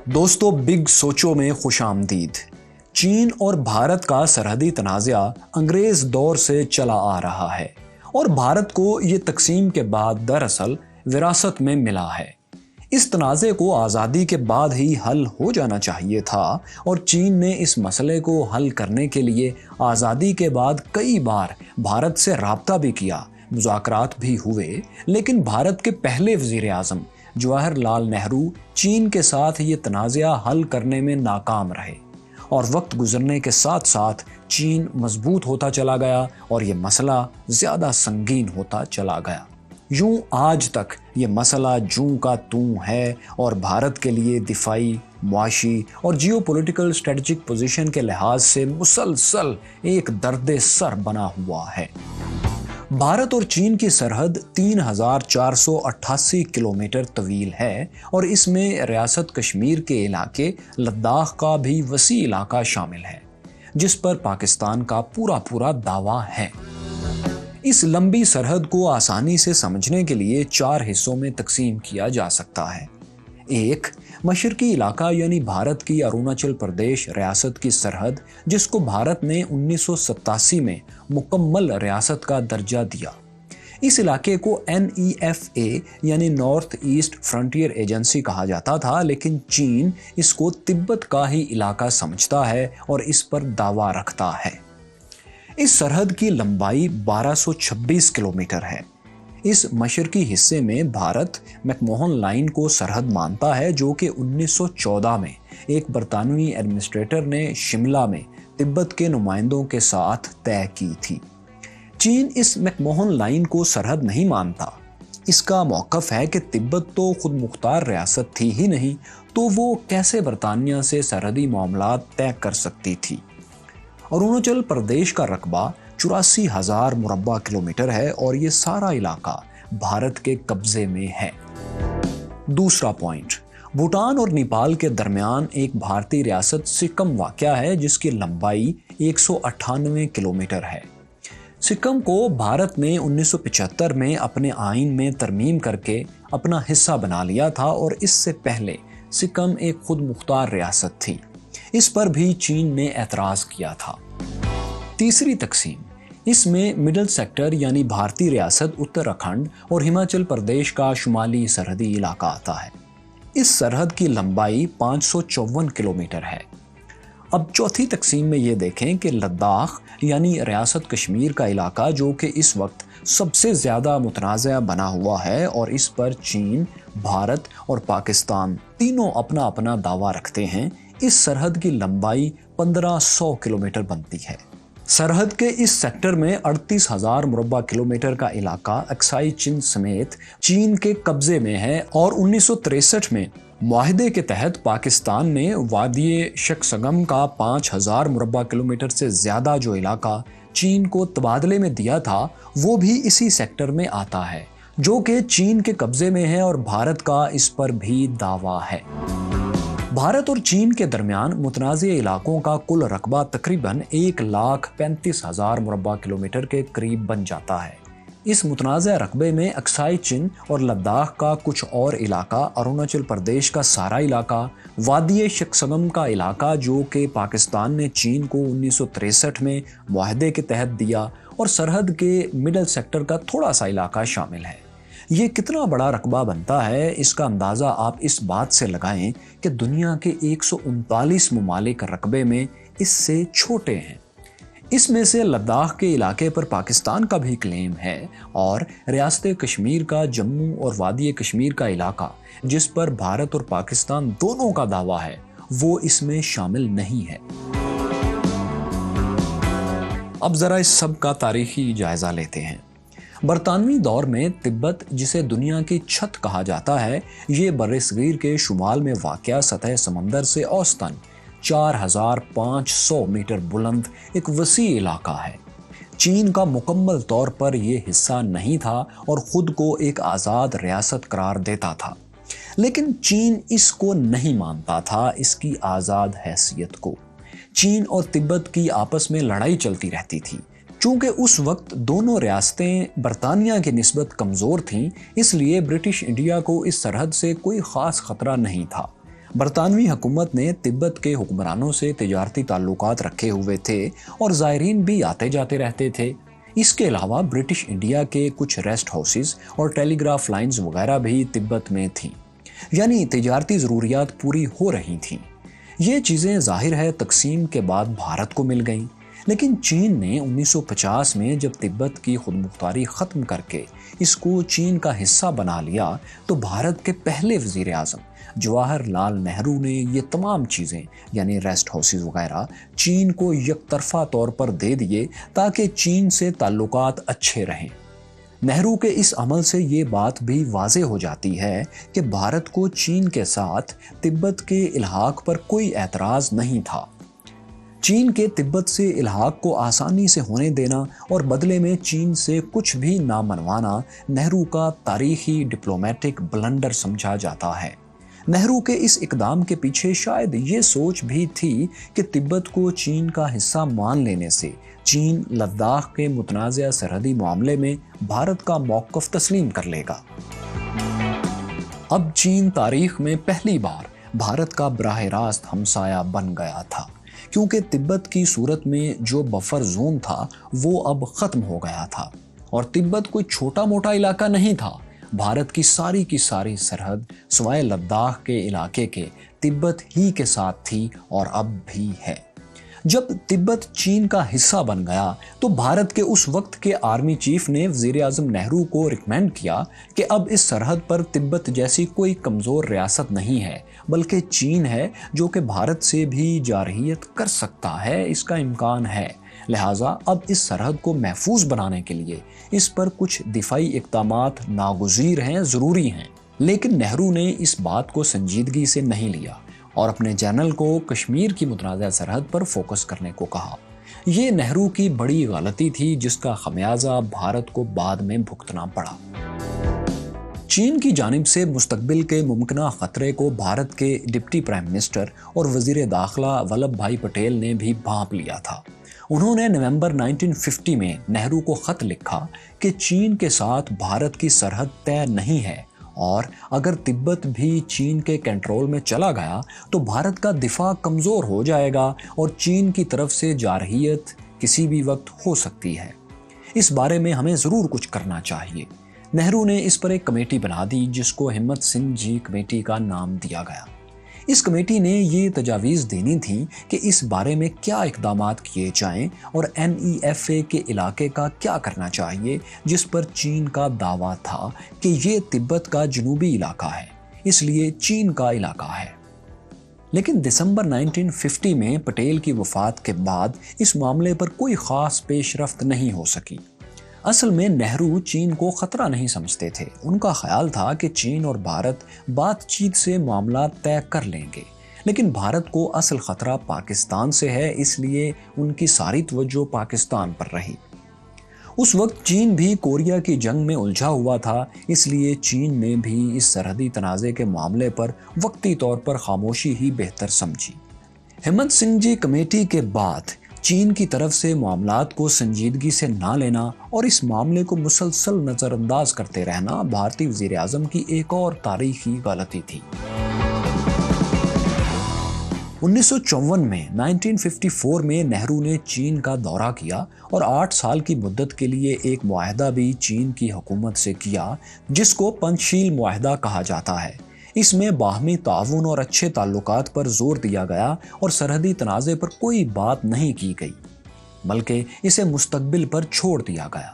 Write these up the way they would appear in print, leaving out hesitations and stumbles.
دوستو بگ سوچو میں خوش آمدید۔ چین اور بھارت کا سرحدی تنازعہ انگریز دور سے چلا آ رہا ہے اور بھارت کو یہ تقسیم کے بعد دراصل وراثت میں ملا ہے۔ اس تنازع کو آزادی کے بعد ہی حل ہو جانا چاہیے تھا اور چین نے اس مسئلے کو حل کرنے کے لیے آزادی کے بعد کئی بار بھارت سے رابطہ بھی کیا، مذاکرات بھی ہوئے، لیکن بھارت کے پہلے وزیر اعظم جواہر لال نہرو چین کے ساتھ یہ تنازعہ حل کرنے میں ناکام رہے اور وقت گزرنے کے ساتھ ساتھ چین مضبوط ہوتا چلا گیا اور یہ مسئلہ زیادہ سنگین ہوتا چلا گیا۔ یوں آج تک یہ مسئلہ جوں کا توں ہے اور بھارت کے لیے دفاعی، معاشی اور جیو پولیٹیکل اسٹریٹجک پوزیشن کے لحاظ سے مسلسل ایک درد سر بنا ہوا ہے۔ بھارت اور چین کی سرحد 3488 کلومیٹر طویل ہے اور اس میں ریاست کشمیر کے علاقے لداخ کا بھی وسیع علاقہ شامل ہے، جس پر پاکستان کا پورا دعویٰ ہے۔ اس لمبی سرحد کو آسانی سے سمجھنے کے لیے 4 حصوں میں تقسیم کیا جا سکتا ہے۔ ایک، مشرقی علاقہ یعنی بھارت کی اروناچل پردیش ریاست کی سرحد، جس کو بھارت نے 1987 میں مکمل ریاست کا درجہ دیا۔ اس علاقے کو NEFA یعنی نارتھ ایسٹ فرنٹیئر ایجنسی کہا جاتا تھا، لیکن چین اس کو تبت کا ہی علاقہ سمجھتا ہے اور اس پر دعویٰ رکھتا ہے۔ اس سرحد کی لمبائی 1226 کلومیٹر ہے۔ اس مشرقی حصے میں بھارت میک موہن لائن کو سرحد مانتا ہے، جو کہ 1914 میں ایک برطانوی ایڈمنسٹریٹر نے شملہ میں تبت کے نمائندوں کے ساتھ طے کی تھی۔ چین اس میک موہن لائن کو سرحد نہیں مانتا۔ اس کا موقف ہے کہ تبت تو خود مختار ریاست تھی ہی نہیں، تو وہ کیسے برطانیہ سے سرحدی معاملات طے کر سکتی تھی۔ اروناچل پردیش کا رقبہ 84,000 مربع کلومیٹر ہے اور یہ سارا علاقہ بھارت کے قبضے میں ہے۔ دوسرا پوائنٹ، بھوٹان اور نیپال کے درمیان ایک بھارتی ریاست سکم واقع ہے، جس کی لمبائی 198 کلومیٹر ہے۔ سکم کو بھارت نے 1975 میں اپنے آئین میں ترمیم کر کے اپنا حصہ بنا لیا تھا اور اس سے پہلے سکم ایک خود مختار ریاست تھی۔ اس پر بھی چین نے اعتراض کیا تھا۔ تیسری تقسیم، اس میں مڈل سیکٹر یعنی بھارتی ریاست اتراکھنڈ اور ہماچل پردیش کا شمالی سرحدی علاقہ آتا ہے۔ اس سرحد کی لمبائی 554 کلومیٹر ہے۔ اب چوتھی تقسیم میں یہ دیکھیں کہ لداخ یعنی ریاست کشمیر کا علاقہ، جو کہ اس وقت سب سے زیادہ متنازع بنا ہوا ہے اور اس پر چین، بھارت اور پاکستان تینوں اپنا دعویٰ رکھتے ہیں، اس سرحد کی لمبائی 1500 کلومیٹر بنتی ہے۔ سرحد کے اس سیکٹر میں 38,000 مربع کلومیٹر کا علاقہ اکسائی چین سمیت چین کے قبضے میں ہے اور 1963 میں معاہدے کے تحت پاکستان نے وادی شکسگم کا 5,000 مربع کلومیٹر سے زیادہ جو علاقہ چین کو تبادلے میں دیا تھا، وہ بھی اسی سیکٹر میں آتا ہے، جو کہ چین کے قبضے میں ہے اور بھارت کا اس پر بھی دعویٰ ہے۔ بھارت اور چین کے درمیان متنازع علاقوں کا کل رقبہ تقریباً 1,35,000 مربع کلومیٹر کے قریب بن جاتا ہے۔ اس متنازع رقبے میں اکسائی چین اور لداخ کا کچھ اور علاقہ، اروناچل پردیش کا سارا علاقہ، وادی شکسگم کا علاقہ جو کہ پاکستان نے چین کو 1963 میں معاہدے کے تحت دیا، اور سرحد کے مڈل سیکٹر کا تھوڑا سا علاقہ شامل ہے۔ یہ کتنا بڑا رقبہ بنتا ہے، اس کا اندازہ آپ اس بات سے لگائیں کہ دنیا کے 139 ممالک رقبے میں اس سے چھوٹے ہیں۔ اس میں سے لداخ کے علاقے پر پاکستان کا بھی کلیم ہے اور ریاست کشمیر کا جموں اور وادی کشمیر کا علاقہ، جس پر بھارت اور پاکستان دونوں کا دعویٰ ہے، وہ اس میں شامل نہیں ہے۔ اب ذرا اس سب کا تاریخی جائزہ لیتے ہیں۔ برطانوی دور میں تبت، جسے دنیا کی چھت کہا جاتا ہے، یہ برصغیر کے شمال میں واقع سطح سمندر سے اوسطاً 4,500 میٹر بلند ایک وسیع علاقہ ہے۔ چین کا مکمل طور پر یہ حصہ نہیں تھا اور خود کو ایک آزاد ریاست قرار دیتا تھا، لیکن چین اس کو نہیں مانتا تھا، اس کی آزاد حیثیت کو۔ چین اور تبت کی آپس میں لڑائی چلتی رہتی تھی۔ چونکہ اس وقت دونوں ریاستیں برطانیہ کی نسبت کمزور تھیں، اس لیے برٹش انڈیا کو اس سرحد سے کوئی خاص خطرہ نہیں تھا۔ برطانوی حکومت نے تبت کے حکمرانوں سے تجارتی تعلقات رکھے ہوئے تھے اور زائرین بھی آتے جاتے رہتے تھے۔ اس کے علاوہ برٹش انڈیا کے کچھ ریسٹ ہاؤسز اور ٹیلی گراف لائنز وغیرہ بھی تبت میں تھیں، یعنی تجارتی ضروریات پوری ہو رہی تھیں۔ یہ چیزیں ظاہر ہے تقسیم کے بعد بھارت کو مل گئیں، لیکن چین نے 1950 میں جب تبت کی خود مختاری ختم کر کے اس کو چین کا حصہ بنا لیا تو بھارت کے پہلے وزیر اعظم جواہر لال نہرو نے یہ تمام چیزیں یعنی ریسٹ ہاؤسز وغیرہ چین کو یک طرفہ طور پر دے دیے تاکہ چین سے تعلقات اچھے رہیں۔ نہرو کے اس عمل سے یہ بات بھی واضح ہو جاتی ہے کہ بھارت کو چین کے ساتھ تبت کے الحاق پر کوئی اعتراض نہیں تھا۔ چین کے تبت سے الحاق کو آسانی سے ہونے دینا اور بدلے میں چین سے کچھ بھی نہ منوانا نہرو کا تاریخی ڈپلومیٹک بلنڈر سمجھا جاتا ہے۔ نہرو کے اس اقدام کے پیچھے شاید یہ سوچ بھی تھی کہ تبت کو چین کا حصہ مان لینے سے چین لداخ کے متنازع سرحدی معاملے میں بھارت کا موقف تسلیم کر لے گا۔ اب چین تاریخ میں پہلی بار بھارت کا براہ راست ہمسایہ بن گیا تھا، کیونکہ تبت کی صورت میں جو بفر زون تھا وہ اب ختم ہو گیا تھا، اور تبت کوئی چھوٹا موٹا علاقہ نہیں تھا۔ بھارت کی ساری سرحد سوائے لداخ کے علاقے کے تبت ہی کے ساتھ تھی اور اب بھی ہے۔ جب تبت چین کا حصہ بن گیا تو بھارت کے اس وقت کے آرمی چیف نے وزیر اعظم نہرو کو ریکمینڈ کیا کہ اب اس سرحد پر تبت جیسی کوئی کمزور ریاست نہیں ہے، بلکہ چین ہے جو کہ بھارت سے بھی جارحیت کر سکتا ہے، اس کا امکان ہے۔ لہٰذا اب اس سرحد کو محفوظ بنانے کے لیے اس پر کچھ دفاعی اقدامات ناگزیر ہیں، ضروری ہیں۔ لیکن نہرو نے اس بات کو سنجیدگی سے نہیں لیا اور اپنے جنرل کو کشمیر کی متنازع سرحد پر فوکس کرنے کو کہا۔ یہ نہرو کی بڑی غلطی تھی جس کا خمیازہ بھارت کو بعد میں بھگتنا پڑا۔ چین کی جانب سے مستقبل کے ممکنہ خطرے کو بھارت کے ڈپٹی پرائم منسٹر اور وزیر داخلہ ولبھ بھائی پٹیل نے بھی بھانپ لیا تھا۔ انہوں نے نومبر 1950 میں نہرو کو خط لکھا کہ چین کے ساتھ بھارت کی سرحد طے نہیں ہے، اور اگر تبت بھی چین کے کنٹرول میں چلا گیا تو بھارت کا دفاع کمزور ہو جائے گا اور چین کی طرف سے جارحیت کسی بھی وقت ہو سکتی ہے۔ اس بارے میں ہمیں ضرور کچھ کرنا چاہیے۔ نہرو نے اس پر ایک کمیٹی بنا دی جس کو ہمت سنگھ جی کمیٹی کا نام دیا گیا۔ اس کمیٹی نے یہ تجاویز دینی تھی کہ اس بارے میں کیا اقدامات کیے جائیں اور NEFA کے علاقے کا کیا کرنا چاہیے، جس پر چین کا دعویٰ تھا کہ یہ تبت کا جنوبی علاقہ ہے، اس لیے چین کا علاقہ ہے۔ لیکن دسمبر 1950 میں پٹیل کی وفات کے بعد اس معاملے پر کوئی خاص پیش رفت نہیں ہو سکی۔ اصل میں نہرو چین کو خطرہ نہیں سمجھتے تھے۔ ان کا خیال تھا کہ چین اور بھارت بات چیت سے معاملات طے کر لیں گے، لیکن بھارت کو اصل خطرہ پاکستان سے ہے، اس لیے ان کی ساری توجہ پاکستان پر رہی۔ اس وقت چین بھی کوریا کی جنگ میں الجھا ہوا تھا، اس لیے چین نے بھی اس سرحدی تنازع کے معاملے پر وقتی طور پر خاموشی ہی بہتر سمجھی۔ ہمت سنگھ جی کمیٹی کے بعد چین کی طرف سے معاملات کو سنجیدگی سے نہ لینا اور اس معاملے کو مسلسل نظر انداز کرتے رہنا بھارتی وزیر اعظم کی ایک اور تاریخی غلطی تھی۔ 1954 میں 1954 میں نہرو نے چین کا دورہ کیا اور 8 سال کی مدت کے لیے ایک معاہدہ بھی چین کی حکومت سے کیا جس کو پنچشیل معاہدہ کہا جاتا ہے۔ اس میں باہمی تعاون اور اچھے تعلقات پر زور دیا گیا اور سرحدی تنازع پر کوئی بات نہیں کی گئی، بلکہ اسے مستقبل پر چھوڑ دیا گیا۔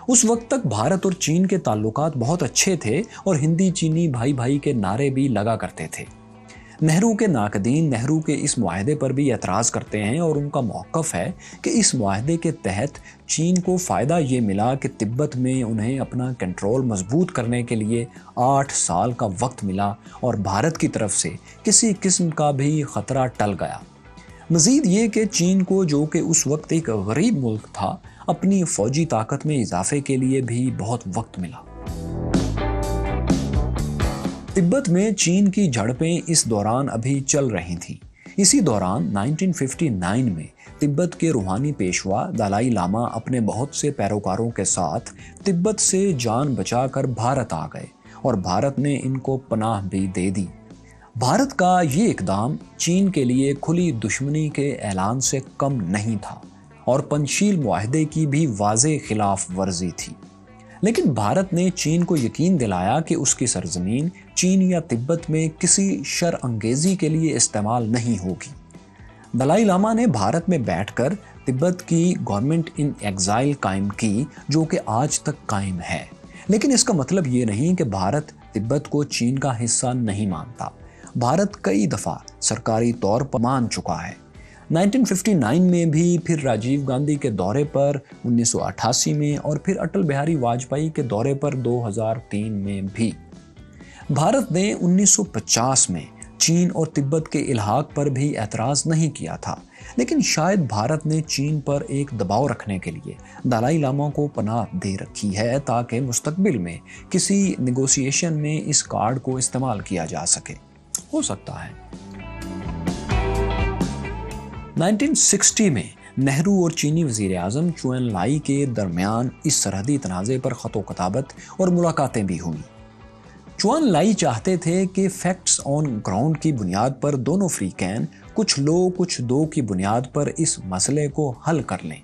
اس وقت تک بھارت اور چین کے تعلقات بہت اچھے تھے اور ہندی چینی بھائی بھائی کے نعرے بھی لگا کرتے تھے۔ نہرو کے ناقدین نہرو کے اس معاہدے پر بھی اعتراض کرتے ہیں اور ان کا موقف ہے کہ اس معاہدے کے تحت چین کو فائدہ یہ ملا کہ تبت میں انہیں اپنا کنٹرول مضبوط کرنے کے لیے 8 سال کا وقت ملا اور بھارت کی طرف سے کسی قسم کا بھی خطرہ ٹل گیا۔ مزید یہ کہ چین کو، جو کہ اس وقت ایک غریب ملک تھا، اپنی فوجی طاقت میں اضافے کے لیے بھی بہت وقت ملا۔ تبت میں چین کی جھڑپیں اس دوران ابھی چل رہی تھیں۔ اسی دوران 1959 میں تبت کے روحانی پیشوا دلائی لاما اپنے بہت سے پیروکاروں کے ساتھ تبت سے جان بچا کر بھارت آ گئے اور بھارت نے ان کو پناہ بھی دے دی۔ بھارت کا یہ اقدام چین کے لیے کھلی دشمنی کے اعلان سے کم نہیں تھا اور پنچشیل معاہدے کی بھی واضح خلاف ورزی تھی، لیکن بھارت نے چین کو یقین دلایا کہ اس کی سرزمین چین یا تبت میں کسی شر انگیزی کے لیے استعمال نہیں ہوگی۔ دلائی لاما نے بھارت میں بیٹھ کر تبت کی گورنمنٹ ان ایگزائل قائم کی، جو کہ آج تک قائم ہے، لیکن اس کا مطلب یہ نہیں کہ بھارت تبت کو چین کا حصہ نہیں مانتا۔ بھارت کئی دفعہ سرکاری طور پر مان چکا ہے، 1959 میں بھی، پھر راجیو گاندھی کے دورے پر 1988 میں، اور پھر اٹل بہاری واجپئی کے دورے پر 2003 میں بھی۔ بھارت نے 1950 میں چین اور تبت کے الحاق پر بھی اعتراض نہیں کیا تھا، لیکن شاید بھارت نے چین پر ایک دباؤ رکھنے کے لیے دلائی لاما کو پناہ دے رکھی ہے تاکہ مستقبل میں کسی نیگوسیشن میں اس کارڈ کو استعمال کیا جا سکے۔ ہو سکتا ہے 1960 میں نہرو اور چینی وزیر اعظم چوئن لائی کے درمیان اس سرحدی تنازع پر خط و کتابت اور ملاقاتیں بھی ہوئیں۔ چوئن لائی چاہتے تھے کہ فیکٹس آن گراؤنڈ کی بنیاد پر دونوں فریقین کچھ لو کچھ دو کی بنیاد پر اس مسئلے کو حل کر لیں،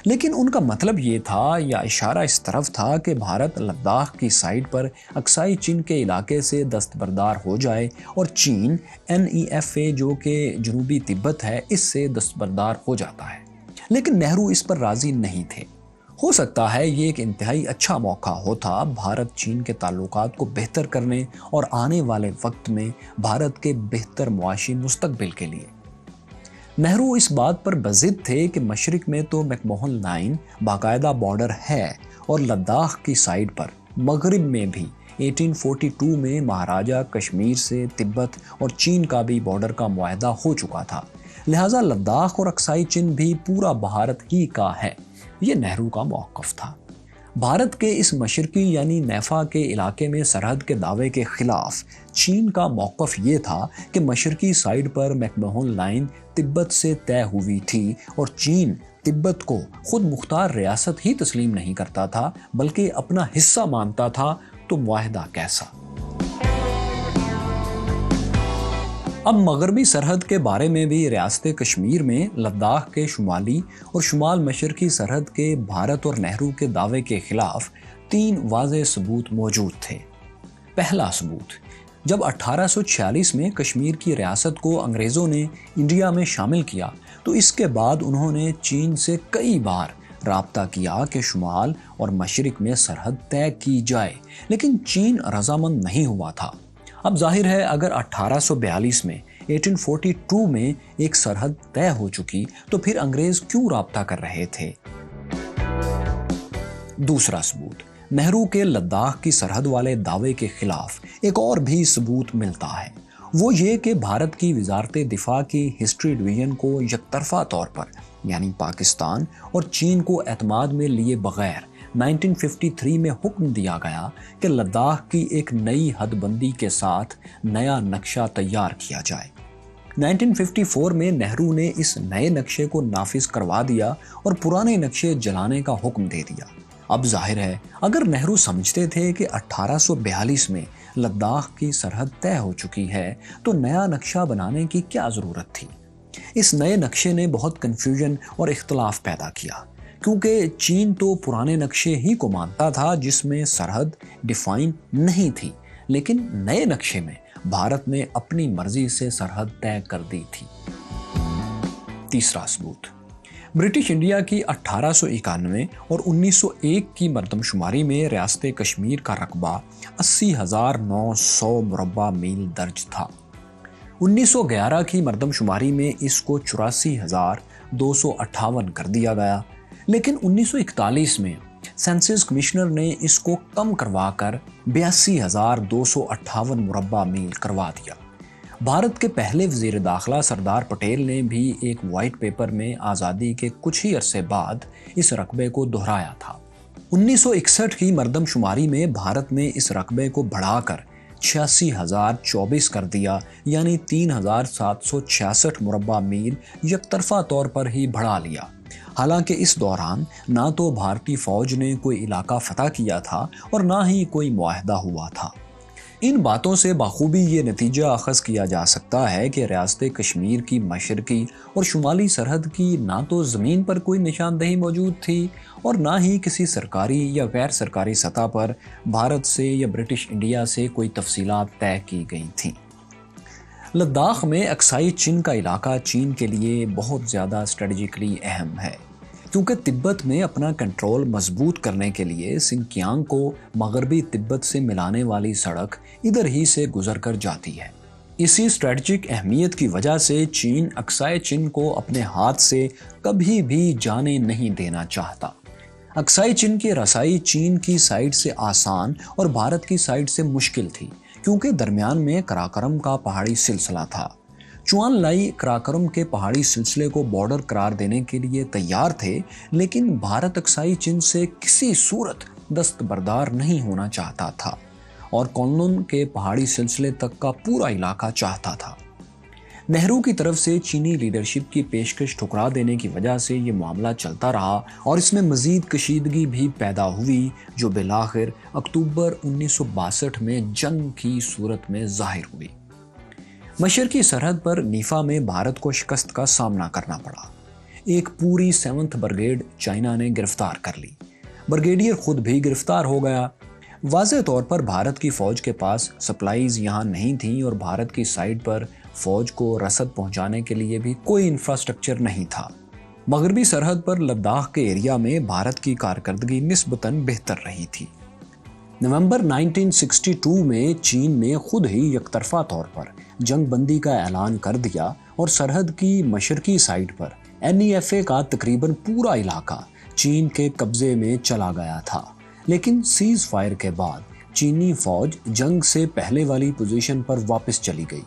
لیکن ان کا مطلب یہ تھا یا اشارہ اس طرف تھا کہ بھارت لداخ کی سائٹ پر اکسائی چین کے علاقے سے دستبردار ہو جائے اور چین NEFA جو کہ جنوبی تبت ہے اس سے دستبردار ہو جاتا ہے، لیکن نہرو اس پر راضی نہیں تھے۔ ہو سکتا ہے یہ ایک انتہائی اچھا موقع ہوتا بھارت چین کے تعلقات کو بہتر کرنے اور آنے والے وقت میں بھارت کے بہتر معاشی مستقبل کے لیے۔ نہرو اس بات پر بضد تھے کہ مشرق میں تو میک موہن لائن باقاعدہ بارڈر ہے اور لداخ کی سائڈ پر مغرب میں بھی 1842 میں مہاراجہ کشمیر سے تبت اور چین کا بھی بارڈر کا معاہدہ ہو چکا تھا، لہٰذا لداخ اور اکسائی چین بھی پورا بھارت ہی کا ہے۔ یہ نہرو کا موقف تھا۔ بھارت کے اس مشرقی یعنی نیفا کے علاقے میں سرحد کے دعوے کے خلاف چین کا موقف یہ تھا کہ مشرقی سائڈ پر میک موہن لائن تبت سے طے ہوئی تھی اور چین تبت کو خود مختار ریاست ہی تسلیم نہیں کرتا تھا بلکہ اپنا حصہ مانتا تھا، تو معاہدہ کیسا؟ اب مغربی سرحد کے بارے میں بھی ریاست کشمیر میں لداخ کے شمالی اور شمال مشرقی سرحد کے بھارت اور نہرو کے دعوے کے خلاف 3 واضح ثبوت موجود تھے۔ پہلا ثبوت، جب 1846 میں کشمیر کی ریاست کو انگریزوں نے انڈیا میں شامل کیا تو اس کے بعد انہوں نے چین سے کئی بار رابطہ کیا کہ شمال اور مشرق میں سرحد طے کی جائے، لیکن چین رضامند نہیں ہوا تھا۔ اب ظاہر ہے اگر 1842 میں 1842 میں ایک سرحد طے ہو چکی تو پھر انگریز کیوں رابطہ کر رہے تھے؟ دوسرا ثبوت، نہرو کے لداخ کی سرحد والے دعوے کے خلاف ایک اور بھی ثبوت ملتا ہے، وہ یہ کہ بھارت کی وزارت دفاع کی ہسٹری ڈویژن کو یک طرفہ طور پر یعنی پاکستان اور چین کو اعتماد میں لیے بغیر 1953 میں حکم دیا گیا کہ لداخ کی ایک نئی حد بندی کے ساتھ نیا نقشہ تیار کیا جائے۔ 1954 میں نہرو نے اس نئے نقشے کو نافذ کروا دیا اور پرانے نقشے جلانے کا حکم دے دیا۔ اب ظاہر ہے اگر نہرو سمجھتے تھے کہ 1842 میں لداخ کی سرحد طے ہو چکی ہے تو نیا نقشہ بنانے کی کیا ضرورت تھی؟ اس نئے نقشے نے بہت کنفیوژن اور اختلاف پیدا کیا، کیونکہ چین تو پرانے نقشے ہی کو مانتا تھا جس میں سرحد ڈیفائن نہیں تھی، لیکن نئے نقشے میں بھارت نے اپنی مرضی سے سرحد طے کر دی تھی۔ تیسرا ثبوت، برٹش انڈیا کی 1891 اور 1901 کی مردم شماری میں ریاست کشمیر کا رقبہ 80,900 مربع میل درج تھا۔ 1911 کی مردم شماری میں اس کو 84,258 کر دیا گیا، لیکن 1941 میں سینسس کمشنر نے اس کو کم کروا کر 82,258 مربع میل کروا دیا۔ بھارت کے پہلے وزیر داخلہ سردار پٹیل نے بھی ایک وائٹ پیپر میں آزادی کے کچھ ہی عرصے بعد اس رقبے کو دہرایا تھا۔ 1961 کی مردم شماری میں بھارت نے اس رقبے کو بڑھا کر 86,024 کر دیا، یعنی 3,766 مربع میل یک طرفہ طور پر ہی بڑھا لیا۔ حالانکہ اس دوران نہ تو بھارتی فوج نے کوئی علاقہ فتح کیا تھا اور نہ ہی کوئی معاہدہ ہوا تھا۔ ان باتوں سے بخوبی یہ نتیجہ اخذ کیا جا سکتا ہے کہ ریاست کشمیر کی مشرقی اور شمالی سرحد کی نہ تو زمین پر کوئی نشاندہی موجود تھی اور نہ ہی کسی سرکاری یا غیر سرکاری سطح پر بھارت سے یا برٹش انڈیا سے کوئی تفصیلات طے کی گئی تھیں۔ لداخ میں اکسائی چین کا علاقہ چین کے لیے بہت زیادہ اسٹریٹجیکلی اہم ہے، کیونکہ تبت میں اپنا کنٹرول مضبوط کرنے کے لیے سنکیانگ کو مغربی تبت سے ملانے والی سڑک ادھر ہی سے گزر کر جاتی ہے۔ اسی اسٹریٹجک اہمیت کی وجہ سے چین اکسائی چین کو اپنے ہاتھ سے کبھی بھی جانے نہیں دینا چاہتا۔ اکسائی چین کی رسائی چین کی سائیڈ سے آسان اور بھارت کی سائیڈ سے مشکل تھی، کیونکہ درمیان میں کراکرم کا پہاڑی سلسلہ تھا۔ چوان لائی کراکرم کے پہاڑی سلسلے کو بارڈر قرار دینے کے لیے تیار تھے، لیکن بھارت اکسائی چین سے کسی صورت دستبردار نہیں ہونا چاہتا تھا اور کونلن کے پہاڑی سلسلے تک کا پورا علاقہ چاہتا تھا۔ نہرو کی طرف سے چینی لیڈرشپ کی پیشکش ٹھکرا دینے کی وجہ سے یہ معاملہ چلتا رہا اور اس میں مزید کشیدگی بھی پیدا ہوئی، جو بالآخر اکتوبر 1962 میں جنگ کی صورت میں ظاہر ہوئی۔ مشرقی سرحد پر نیفا میں بھارت کو شکست کا سامنا کرنا پڑا۔ ایک پوری 7th برگیڈ چائنا نے گرفتار کر لی۔ برگیڈیئر خود بھی گرفتار ہو گیا۔ واضح طور پر بھارت کی فوج کے پاس سپلائیز یہاں نہیں تھیں اور بھارت کی سائیڈ پر فوج کو رسد پہنچانے کے لیے بھی کوئی انفراسٹرکچر نہیں تھا۔ مغربی سرحد پر لداخ کے ایریا میں بھارت کی کارکردگی نسبتاً بہتر رہی تھی۔ نومبر 1962 میں چین نے خود ہی یک طرفہ طور پر جنگ بندی کا اعلان کر دیا اور سرحد کی مشرقی سائیڈ پر NEFA کا تقریباً پورا علاقہ چین کے قبضے میں چلا گیا تھا، لیکن سیز فائر کے بعد چینی فوج جنگ سے پہلے والی پوزیشن پر واپس چلی گئی،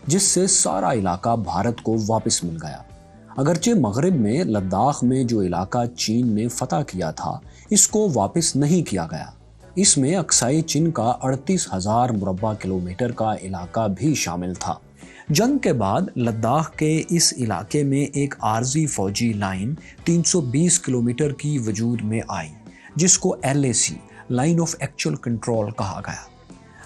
جس سے سارا علاقہ بھارت کو واپس مل گیا۔ اگرچہ مغرب میں لداخ میں جو علاقہ چین نے فتح کیا تھا اس کو واپس نہیں کیا گیا۔ اس میں اکسائی چین کا 38,000 مربع کلومیٹر کا علاقہ بھی شامل تھا۔ جنگ کے بعد لداخ کے اس علاقے میں ایک عارضی فوجی لائن 320 کلومیٹر کی وجود میں آئی، جس کو LAC line of actual control کہا گیا۔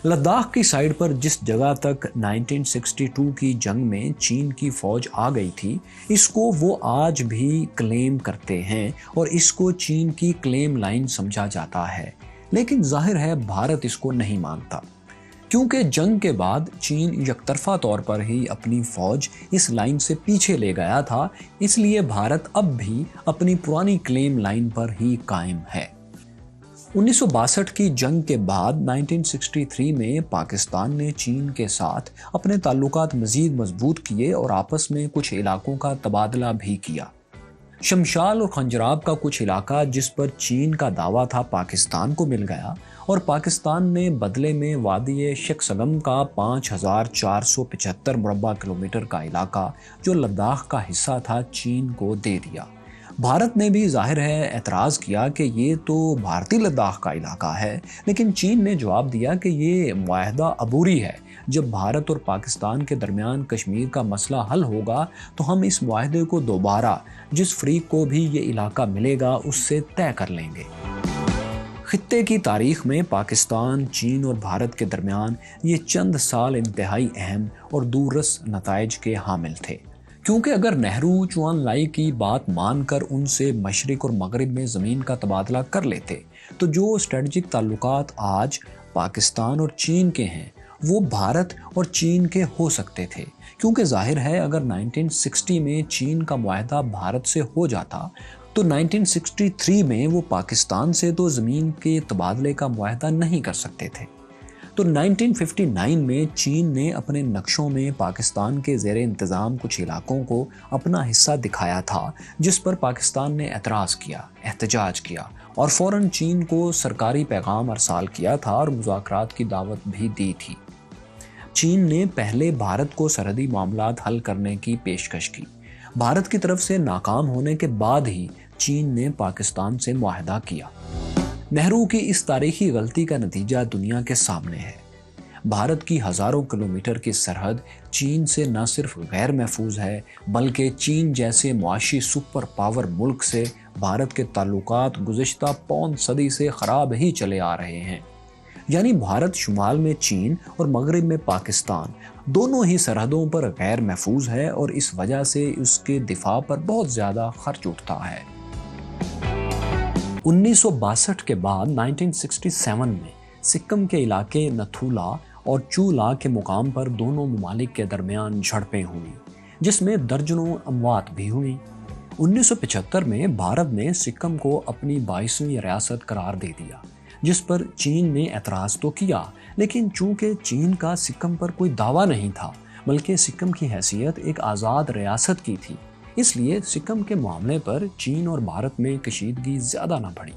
لداخ کی سائیڈ پر جس جگہ تک 1962 کی جنگ میں چین کی فوج آ گئی تھی، اس کو وہ آج بھی کلیم کرتے ہیں اور اس کو چین کی کلیم لائن سمجھا جاتا ہے، لیکن ظاہر ہے بھارت اس کو نہیں مانتا، کیونکہ جنگ کے بعد چین یک طرفہ طور پر ہی اپنی فوج اس لائن سے پیچھے لے گیا تھا، اس لیے بھارت اب بھی اپنی پرانی کلیم لائن پر ہی قائم ہے۔ 1962 کی جنگ کے بعد 1963 میں پاکستان نے چین کے ساتھ اپنے تعلقات مزید مضبوط کیے اور آپس میں کچھ علاقوں کا تبادلہ بھی کیا۔ شمشال اور خنجراب کا کچھ علاقہ جس پر چین کا دعویٰ تھا پاکستان کو مل گیا، اور پاکستان نے بدلے میں وادی شکسگم کا 5,475 مربع کلومیٹر کا علاقہ جو لداخ کا حصہ تھا چین کو دے دیا۔ بھارت نے بھی ظاہر ہے اعتراض کیا کہ یہ تو بھارتی لداخ کا علاقہ ہے، لیکن چین نے جواب دیا کہ یہ معاہدہ عبوری ہے، جب بھارت اور پاکستان کے درمیان کشمیر کا مسئلہ حل ہوگا تو ہم اس معاہدے کو دوبارہ جس فریق کو بھی یہ علاقہ ملے گا اس سے طے کر لیں گے۔ خطے کی تاریخ میں پاکستان، چین اور بھارت کے درمیان یہ چند سال انتہائی اہم اور دوررس نتائج کے حامل تھے، کیونکہ اگر نہرو چوان لائی کی بات مان کر ان سے مشرق اور مغرب میں زمین کا تبادلہ کر لیتے تو جو اسٹریٹجک تعلقات آج پاکستان اور چین کے ہیں وہ بھارت اور چین کے ہو سکتے تھے، کیونکہ ظاہر ہے اگر 1960 میں چین کا معاہدہ بھارت سے ہو جاتا تو 1963 میں وہ پاکستان سے تو زمین کے تبادلے کا معاہدہ نہیں کر سکتے تھے۔ تو 1959 میں چین نے اپنے نقشوں میں پاکستان کے زیر انتظام کچھ علاقوں کو اپنا حصہ دکھایا تھا، جس پر پاکستان نے اعتراض کیا، احتجاج کیا اور فوراً چین کو سرکاری پیغام ارسال کیا تھا اور مذاکرات کی دعوت بھی دی تھی۔ چین نے پہلے بھارت کو سرحدی معاملات حل کرنے کی پیشکش کی۔ بھارت کی طرف سے ناکام ہونے کے بعد ہی چین نے پاکستان سے معاہدہ کیا۔ نہرو کی اس تاریخی غلطی کا نتیجہ دنیا کے سامنے ہے۔ بھارت کی ہزاروں کلومیٹر کی سرحد چین سے نہ صرف غیر محفوظ ہے، بلکہ چین جیسے معاشی سپر پاور ملک سے بھارت کے تعلقات گزشتہ پون صدی سے خراب ہی چلے آ رہے ہیں۔ یعنی بھارت شمال میں چین اور مغرب میں پاکستان دونوں ہی سرحدوں پر غیر محفوظ ہے اور اس وجہ سے اس کے دفاع پر بہت زیادہ خرچ اٹھتا ہے۔ 1962 کے بعد 1967 میں سکم کے علاقے نتھولا اور چولا کے مقام پر دونوں ممالک کے درمیان جھڑپیں ہوئیں، جس میں درجنوں اموات بھی ہوئیں۔ 1975 میں بھارت نے سکم کو اپنی 22ویں ریاست قرار دے دیا، جس پر چین نے اعتراض تو کیا، لیکن چونکہ چین کا سکم پر کوئی دعویٰ نہیں تھا بلکہ سکم کی حیثیت ایک آزاد ریاست کی تھی، اس لیے سکم کے معاملے پر چین اور بھارت میں کشیدگی زیادہ نہ بڑھی۔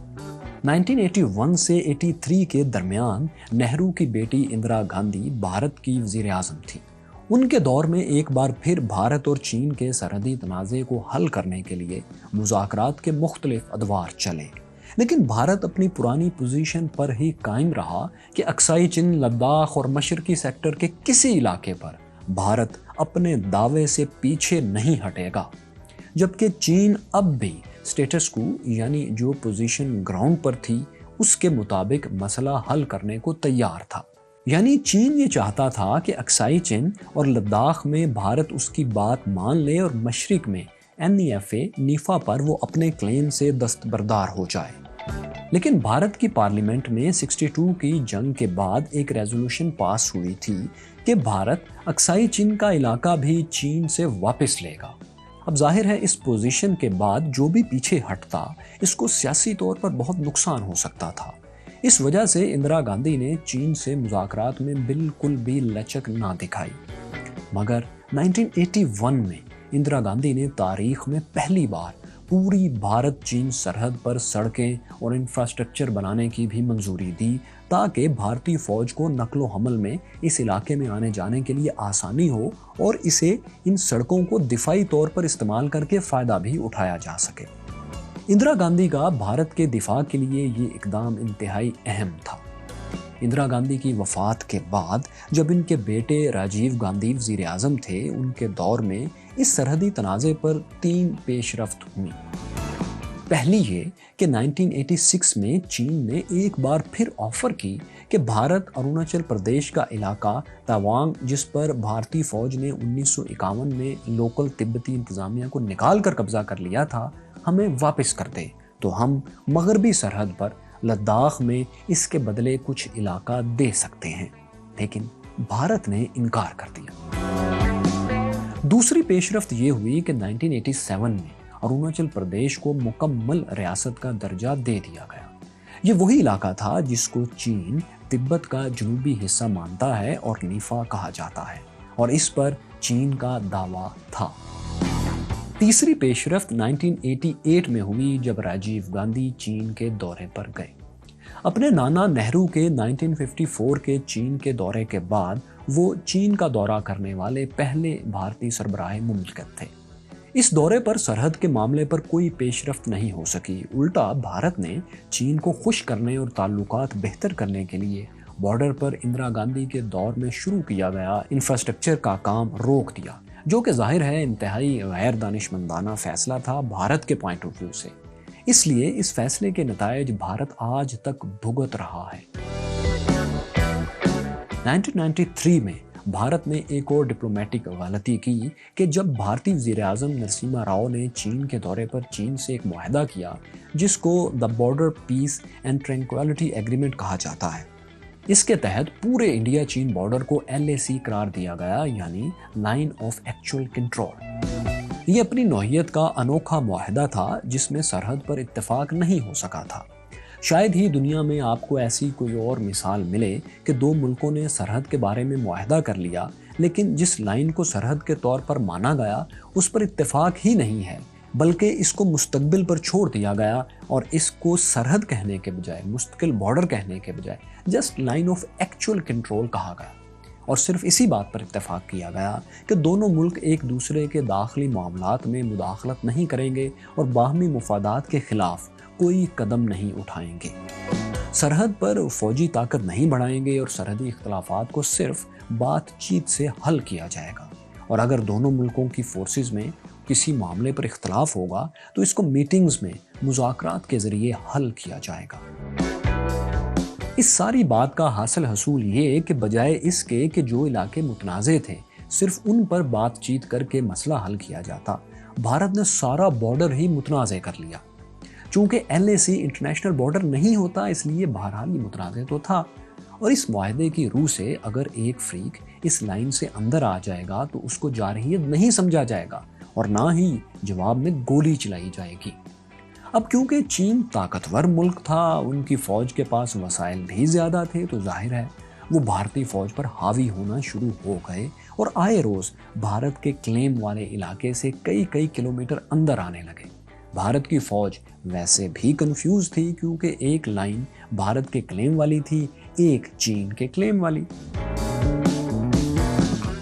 1981 سے 83 کے درمیان نہرو کی بیٹی اندرا گاندھی بھارت کی وزیر اعظم تھی۔ ان کے دور میں ایک بار پھر بھارت اور چین کے سرحدی تنازع کو حل کرنے کے لیے مذاکرات کے مختلف ادوار چلے، لیکن بھارت اپنی پرانی پوزیشن پر ہی قائم رہا کہ اقصائی چین، لداخ اور مشرقی سیکٹر کے کسی علاقے پر بھارت اپنے دعوے سے پیچھے نہیں ہٹے گا، جبکہ چین اب بھی سٹیٹس کو یعنی جو پوزیشن گراؤنڈ پر تھی اس کے مطابق مسئلہ حل کرنے کو تیار تھا۔ یعنی چین یہ چاہتا تھا کہ اقصائی چین اور لداخ میں بھارت اس کی بات مان لے اور مشرق میں NEFA نیفا پر وہ اپنے کلیم سے دستبردار ہو جائے۔ لیکن بھارت کی پارلیمنٹ میں 62 کی جنگ کے بعد ایک ریزولوشن پاس ہوئی تھی کہ بھارت اقصائی چین کا علاقہ بھی چین سے واپس لے گا۔ اب ظاہر ہے اس پوزیشن کے بعد جو بھی پیچھے ہٹتا اس کو سیاسی طور پر بہت نقصان ہو سکتا تھا۔ اس وجہ سے اندرا گاندھی نے چین سے مذاکرات میں بالکل بھی لچک نہ دکھائی، مگر 1981 میں اندرا گاندھی نے تاریخ میں پہلی بار پوری بھارت چین سرحد پر سڑکیں اور انفراسٹرکچر بنانے کی بھی منظوری دی تاکہ بھارتی فوج کو نقل و حمل میں اس علاقے میں آنے جانے کے لیے آسانی ہو اور اسے ان سڑکوں کو دفاعی طور پر استعمال کر کے فائدہ بھی اٹھایا جا سکے۔ اندرا گاندھی کا بھارت کے دفاع کے لیے یہ اقدام انتہائی اہم تھا۔ اندرا گاندھی کی وفات کے بعد جب ان کے بیٹے راجیو گاندھی وزیر اعظم تھے، ان کے دور میں اس سرحدی تنازع پر 3 پیش رفت ہوئی۔ پہلی یہ کہ 1986 میں چین نے ایک بار پھر آفر کی کہ بھارت اروناچل پردیش کا علاقہ تاوانگ، جس پر بھارتی فوج نے 1951 میں لوکل تبتی انتظامیہ کو نکال کر قبضہ کر لیا تھا، ہمیں واپس کر دے تو ہم مغربی سرحد پر لداخ میں اس کے بدلے کچھ علاقہ دے سکتے ہیں، لیکن بھارت نے انکار کر دیا۔ دوسری پیش رفت یہ ہوئی کہ 1987 میں اروناچل پردیش کو مکمل ریاست کا درجہ دے دیا گیا۔ یہ وہی علاقہ تھا جس کو چین تبت کا جنوبی حصہ مانتا ہے اور نیفا کہا جاتا ہے، اور اس پر چین کا دعویٰ تھا۔ تیسری پیش رفت 1988 میں ہوئی جب راجیو گاندھی چین کے دورے پر گئے۔ اپنے نانا نہرو کے 1954 کے چین کے دورے کے بعد وہ چین کا دورہ کرنے والے پہلے بھارتی سربراہ مملکت تھے۔ اس دورے پر سرحد کے معاملے پر کوئی پیش رفت نہیں ہو سکی، الٹا بھارت نے چین کو خوش کرنے اور تعلقات بہتر کرنے کے لیے بارڈر پر اندرا گاندھی کے دور میں شروع کیا گیا انفراسٹرکچر کا کام روک دیا، جو کہ ظاہر ہے انتہائی غیر دانشمندانہ فیصلہ تھا بھارت کے پوائنٹ آف ویو سے۔ اس لیے اس فیصلے کے نتائج بھارت آج تک بھگت رہا ہے۔ 1993 میں بھارت نے ایک اور ڈپلومیٹک غلطی کی کہ جب بھارتی وزیر اعظم نرسمہا راؤ نے چین کے دورے پر چین سے ایک معاہدہ کیا جس کو the border peace and tranquillity agreement کہا جاتا ہے۔ اس کے تحت پورے انڈیا چین بارڈر کو LAC قرار دیا گیا، یعنی لائن آف ایکچوئل کنٹرول۔ یہ اپنی نوعیت کا انوکھا معاہدہ تھا جس میں سرحد پر اتفاق نہیں ہو سکا تھا۔ شاید ہی دنیا میں آپ کو ایسی کوئی اور مثال ملے کہ 2 ملکوں نے سرحد کے بارے میں معاہدہ کر لیا، لیکن جس لائن کو سرحد کے طور پر مانا گیا اس پر اتفاق ہی نہیں ہے، بلکہ اس کو مستقبل پر چھوڑ دیا گیا اور اس کو سرحد کہنے کے بجائے، مستقل بارڈر کہنے کے بجائے just line of actual control کہا گیا، اور صرف اسی بات پر اتفاق کیا گیا کہ دونوں ملک ایک دوسرے کے داخلی معاملات میں مداخلت نہیں کریں گے اور باہمی مفادات کے خلاف کوئی قدم نہیں اٹھائیں گے، سرحد پر فوجی طاقت نہیں بڑھائیں گے اور سرحدی اختلافات کو صرف بات چیت سے حل کیا جائے گا، اور اگر دونوں ملکوں کی فورسز میں کسی معاملے پر اختلاف ہوگا تو اس کو میٹنگز میں مذاکرات کے ذریعے حل کیا جائے گا۔ اس ساری بات کا حاصل حصول یہ کہ بجائے اس کے کہ جو علاقے متنازع تھے صرف ان پر بات چیت کر کے مسئلہ حل کیا جاتا، بھارت نے سارا بارڈر ہی متنازع کر لیا۔ چونکہ LAC انٹرنیشنل بارڈر نہیں ہوتا، اس لیے بہرحال یہ متنازع تو تھا، اور اس معاہدے کی روح سے اگر ایک فریق اس لائن سے اندر آ جائے گا تو اس کو جارحیت نہیں سمجھا جائے گا اور نہ ہی جواب میں گولی چلائی جائے گی۔ اب کیونکہ چین طاقتور ملک تھا، ان کی فوج کے پاس وسائل بھی زیادہ تھے، تو ظاہر ہے وہ بھارتی فوج پر حاوی ہونا شروع ہو گئے اور آئے روز بھارت کے کلیم والے علاقے سے کئی کلومیٹر اندر آنے لگے۔ بھارت کی فوج ویسے بھی کنفیوز تھی، کیونکہ ایک لائن بھارت کے کلیم والی تھی، ایک چین کے کلیم والی۔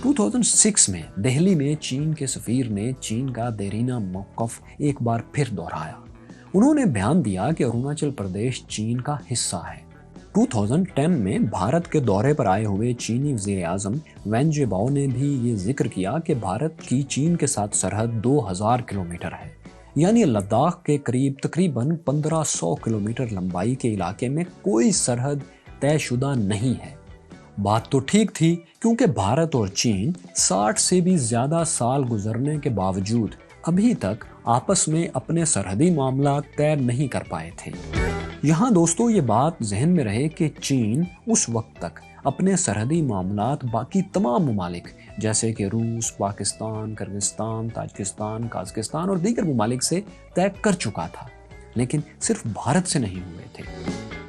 2006 میں دہلی میں چین کے سفیر نے چین کا دیرینہ موقف ایک بار پھر دہرایا۔ انہوں نے بیان دیا کہ اروناچل پردیش چین کا حصہ ہے۔ 2010 میں بھارت کے دورے پر آئے ہوئے چینی وزیر اعظم وین جیباؤ نے بھی یہ ذکر کیا کہ بھارت کی چین کے ساتھ سرحد 2000 کلومیٹر ہے، یعنی لداخ کے قریب تقریباً 1500 کلومیٹر لمبائی کے علاقے میں کوئی سرحد طے شدہ نہیں ہے۔ بات تو ٹھیک تھی، کیونکہ بھارت اور چین 60 سے بھی زیادہ سال گزرنے کے باوجود ابھی تک آپس میں اپنے سرحدی معاملات طے نہیں کر پائے تھے۔ یہاں دوستو یہ بات ذہن میں رہے کہ چین اس وقت تک اپنے سرحدی معاملات باقی تمام ممالک جیسے کہ روس، پاکستان، کرغزستان، تاجکستان، قازقستان اور دیگر ممالک سے طے کر چکا تھا، لیکن صرف بھارت سے نہیں ہوئے تھے۔